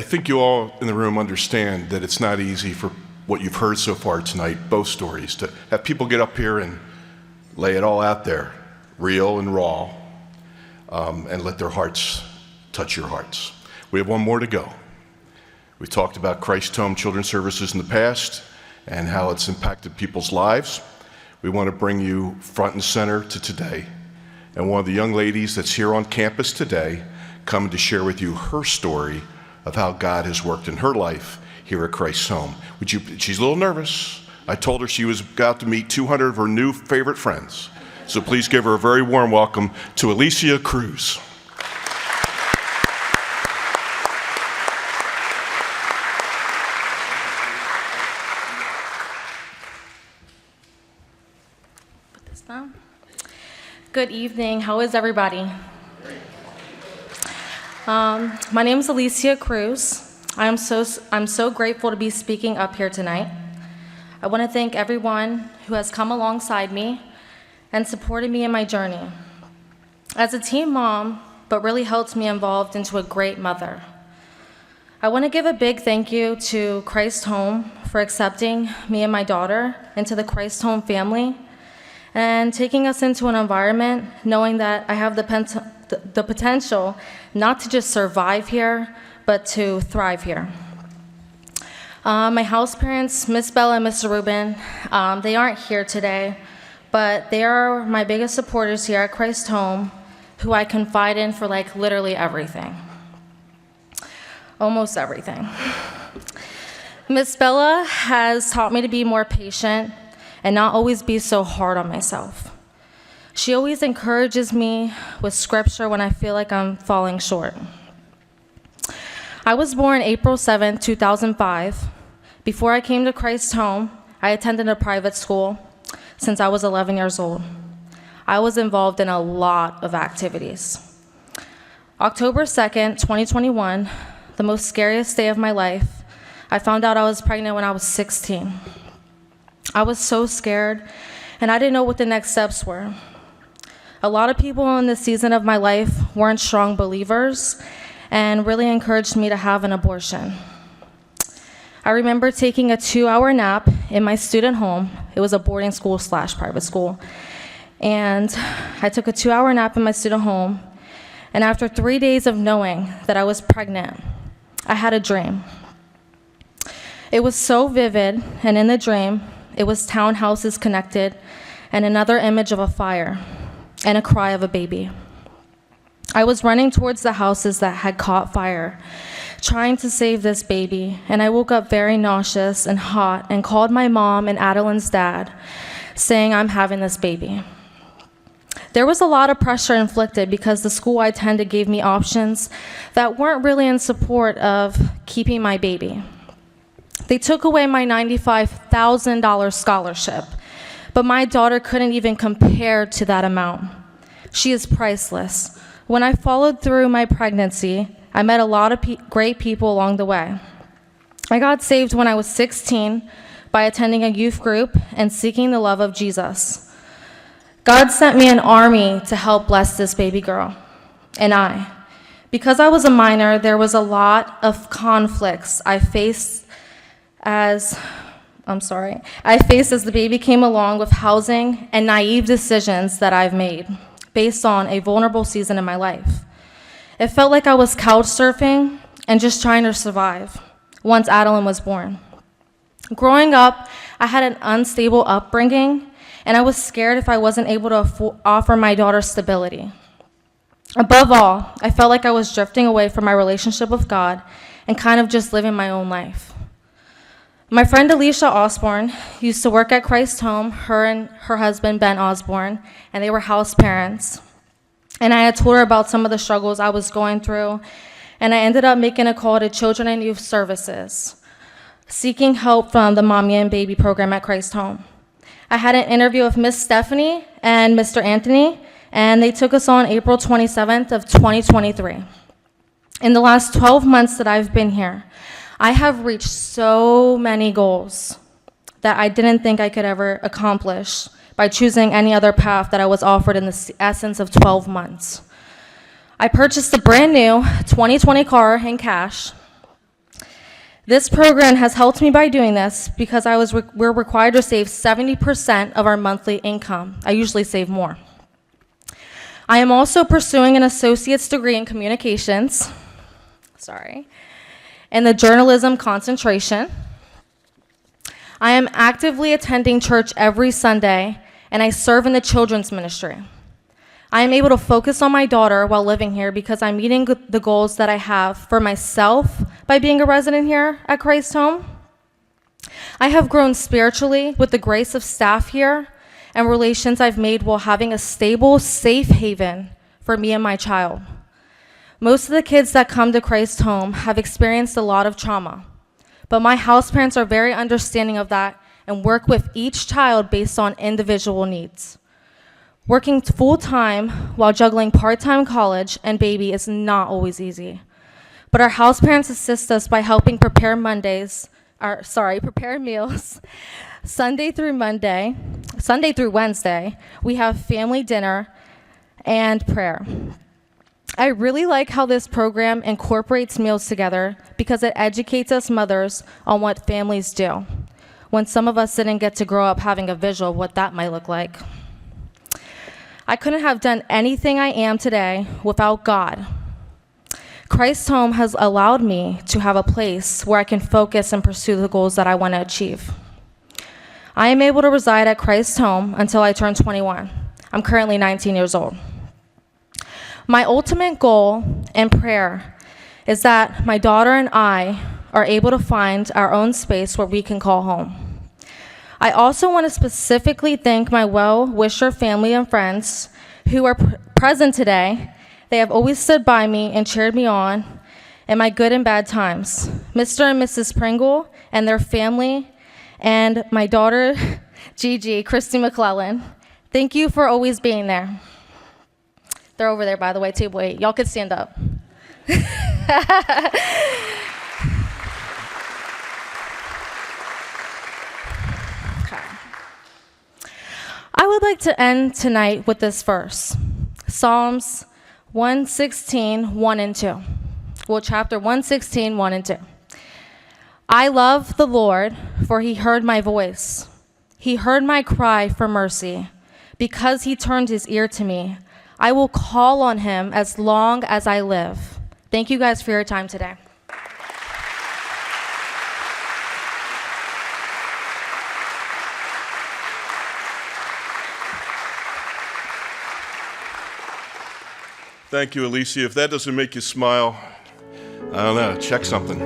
think you all in the room understand that it's not easy for what you've heard so far tonight, both stories, to have people get up here and lay it all out there, real and raw, and let their hearts touch your hearts. We have one more to go. We talked about Christ Home Children's Services in the past and how it's impacted people's lives. We want to bring you front and center to today. And one of the young ladies that's here on campus today coming to share with you her story of how God has worked in her life here at Christ's Home. She's a little nervous. I told her she was about to meet 200 of her new favorite friends. So please give her a very warm welcome to Alycea Cruz. Put this down. Good evening. How is everybody? My name is Alycea Cruz. I'm so grateful to be speaking up here tonight. I want to thank everyone who has come alongside me and supported me in my journey as a teen mom, but really helped me evolve into a great mother. I want to give a big thank you to Christ Home for accepting me and my daughter into the Christ Home family and taking us into an environment knowing that I have the potential not to just survive here, but to thrive here. My house parents, Miss Bella and Mr. Rubin, they aren't here today, but they are my biggest supporters here at Christ Home, who I confide in for like literally everything. Almost everything. Miss Bella has taught me to be more patient and not always be so hard on myself. She always encourages me with scripture when I feel like I'm falling short. I was born April 7, 2005. Before I came to Christ Home, I attended a private school since I was 11 years old. I was involved in a lot of activities. October 2nd, 2021, the most scariest day of my life, I found out I was pregnant when I was 16. I was so scared, and I didn't know what the next steps were. A lot of people in this season of my life weren't strong believers and really encouraged me to have an abortion. I remember taking a 2-hour nap in my student home. It was a boarding school / private school. And I took a 2-hour nap in my student home. And after 3 days of knowing that I was pregnant, I had a dream. It was so vivid, and in the dream, it was townhouses connected and another image of a fire and a cry of a baby. I was running towards the houses that had caught fire, trying to save this baby, and I woke up very nauseous and hot and called my mom and Adeline's dad, saying I'm having this baby. There was a lot of pressure inflicted because the school I attended gave me options that weren't really in support of keeping my baby. They took away my $95,000 scholarship, but my daughter couldn't even compare to that amount. She is priceless. When I followed through my pregnancy, I met a lot of great people along the way. I got saved when I was 16 by attending a youth group and seeking the love of Jesus. God sent me an army to help bless this baby girl, and because I was a minor, there was a lot of conflicts I faced as the baby came along with housing and naive decisions that I've made based on a vulnerable season in my life. It felt like I was couch surfing and just trying to survive once Adeline was born. Growing up, I had an unstable upbringing, and I was scared if I wasn't able to offer my daughter stability. Above all, I felt like I was drifting away from my relationship with God and kind of just living my own life. My friend Alicia Osborne used to work at Christ Home, her and her husband, Ben Osborne, and they were house parents. And I had told her about some of the struggles I was going through, and I ended up making a call to Children and Youth Services, seeking help from the Mommy and Baby program at Christ Home. I had an interview with Miss Stephanie and Mr. Anthony, and they took us on April 27th of 2023. In the last 12 months that I've been here, I have reached so many goals that I didn't think I could ever accomplish by choosing any other path that I was offered in the essence of 12 months. I purchased a brand new 2020 car in cash. This program has helped me by doing this because we're required to save 70% of our monthly income. I usually save more. I am also pursuing an associate's degree in communications, and the journalism concentration. I am actively attending church every Sunday, and I serve in the children's ministry. I am able to focus on my daughter while living here because I'm meeting the goals that I have for myself by being a resident here at Christ Home. I have grown spiritually with the grace of staff here and relations I've made while having a stable, safe haven for me and my child. Most of the kids that come to Christ Home have experienced a lot of trauma, but my house parents are very understanding of that and work with each child based on individual needs. Working full-time while juggling part-time college and baby is not always easy. But our house parents assist us by helping prepare meals Sunday through Wednesday. We have family dinner and prayer. I really like how this program incorporates meals together because it educates us mothers on what families do, when some of us didn't get to grow up having a visual of what that might look like. I couldn't have done anything I am today without God. Christ Home has allowed me to have a place where I can focus and pursue the goals that I want to achieve. I am able to reside at Christ Home until I turn 21. I'm currently 19 years old. My ultimate goal and prayer is that my daughter and I are able to find our own space where we can call home. I also want to specifically thank my well-wisher family and friends who are present today. They have always stood by me and cheered me on in my good and bad times. Mr. and Mrs. Pringle and their family, and my daughter, Gigi, Christy McClellan. Thank you for always being there. They're over there, by the way, table 8. Y'all could stand up. I would like to end tonight with this verse, Psalms 116, 1 and 2. Well, chapter 116, 1 and 2. I love the Lord, for he heard my voice. He heard my cry for mercy. Because he turned his ear to me, I will call on him as long as I live. Thank you guys for your time today. Thank you, Alycea. If that doesn't make you smile, I don't know, check something.